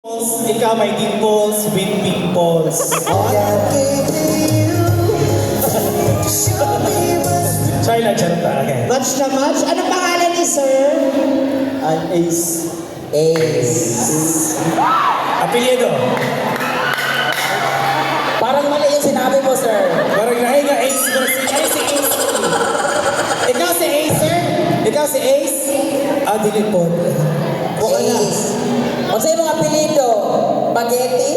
Ikaw may dimples with pimples. Try na dyan ta. Okay. Match na match. Ano pangalan ni sir? I'm Ace. Ace. Apelyido. Parang mali yung sinabi mo, sir. Parang nahinga Ace. Ay, si Ace. Ikaw si Ace, sir? Ikaw si Ace? Dili po. Ace. O sa'yo mga apelido? Spaghetti?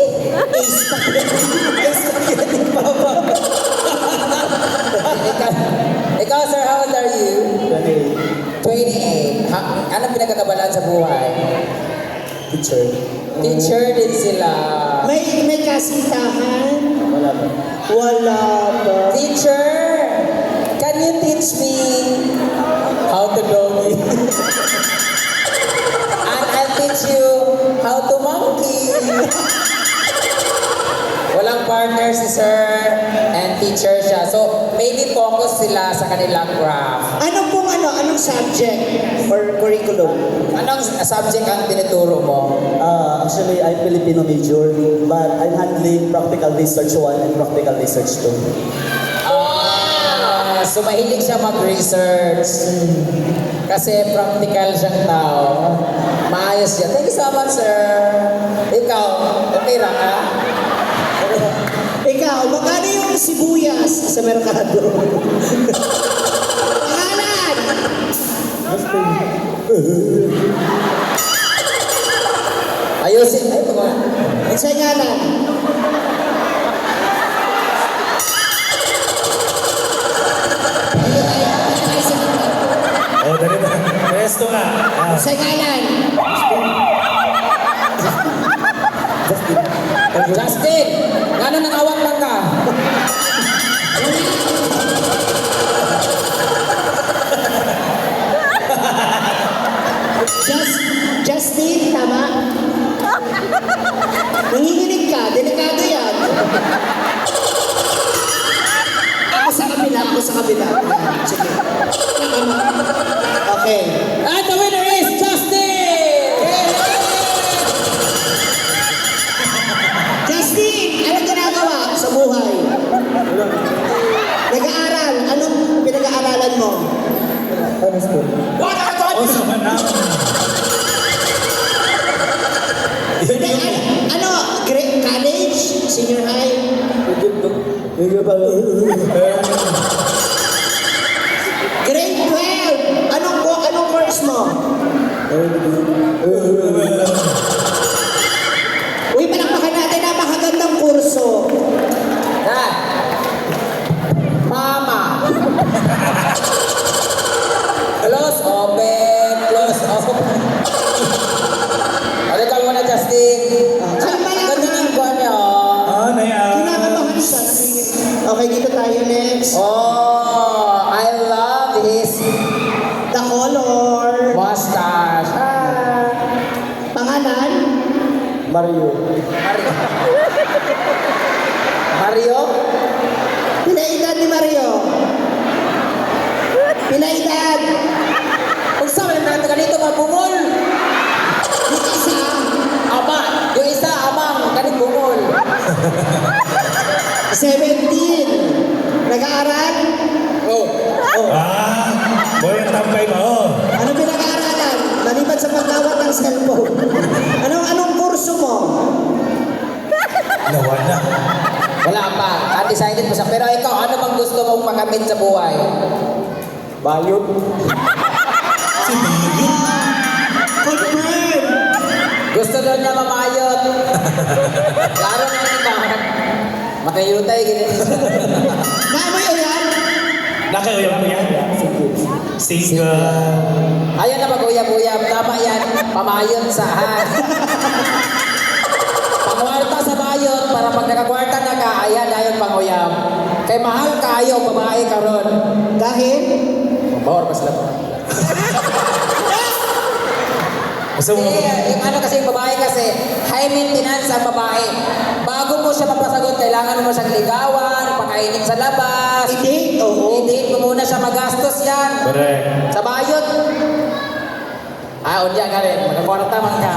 Ace Spaghetti. Ace Spaghetti pa ba? Ikaw, sir, how old are you? 28. Anong pinagkakabalaan sa buhay? Teacher. Teacher din sila. May kasintahan? Wala ba? Wala ba? Teacher, can you teach me how to doggy? And I'll teach you how to monkey. Walang partner si sir and teacher siya. So, maybe focus sila sa kanilang craft. Anong subject or curriculum? Anong subject ang tinuturo mo? Actually, I'm Filipino major, but I'm handling practical research 1 and practical research 2. So mahilig siya mag-research. Kasi practical siyang tao. Maayos siya. Thank you so much, sir. Ikaw, natira ka? Ikaw, magkano yung sibuyas sa merkado? Pangalan! Ayusin. Ay, mga. Ang sangalan? Oh, dali na. Resto nga. Ang sangalan? Justin, gano'n nang awak lang ka? Justin, tama? Nanginginig ka, delikado yan. Ako sa kabila. Sige. Okay. And the winner is Justin! Justin, anong ginagawa sa buhay? Nag-aaral. Anong pinag-aaralan mo? Ano school? Oh, sama na. Ano? College? Senior high? Grade 12. Anong course mo? Uy, palakpakan natin. Napakagandang kurso. Ha? Mama. Close, open. Close, open. Ano ka muna, Justin? Ganda ng buwan niya, oh. Kinakabahan siya. Okay, dito tayo next. Oh, I love his The color. mustache. Pangalan? Mario. Mario? Pila edad ni Mario? Pila edad? Kung saan natin ganito mabungol? Yung isa. Ama, yung isa, amang, ganit bungol. 17. Nag-aaral? Oh. Boy, ang tambay mo. Ano pinag-aaralan? Maliban sa pagdawat ng cellphone. Anong kurso mo? Nawala. Wala pa. Undecided pa siya. Pero ikaw, ano bang gusto mong makamit sa buhay? Bayot. Si Bayo. Confirm! Gusto doon niya mamayot. Klaro na yun ba? Makayutay, ganyan siya. Naano yun yan? Nakayuyap mo yan? Single. Ayan na mag-uyab-uyab. Tama yan. Pamayot sa han. Pangwarta sa bayot para pag nakakwarta na ka, ayan ayon panguyab. Kay mahal kayo, babae ka ron. Dahil? Bawar pa sila po. Gusto mo? Yung ano kasi yung babae kasi, high maintenance ang babae. Bago mo siya mapasagot, kailangan mo siyang ligawan, pakainin sa labas. Hindi? Oo. Hindi mo muna siya magastos yan. Correct. Sa bayot. Unya ka rin. Magkakwarta man ka.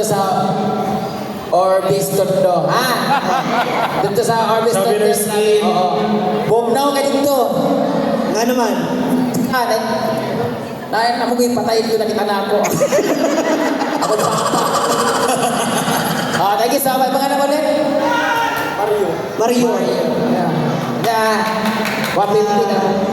sa Orbis Tondo, ha? Dito sa Orbis Sa Tondo. Winner's Inn. Oo. Bumnaw ka dito. Nga naman. Ah, namugoy patay ko nakita na ako. Ako na papa. Ah, thank you so much. Mga naman din? Mario. Yeah. Yeah. 150 na.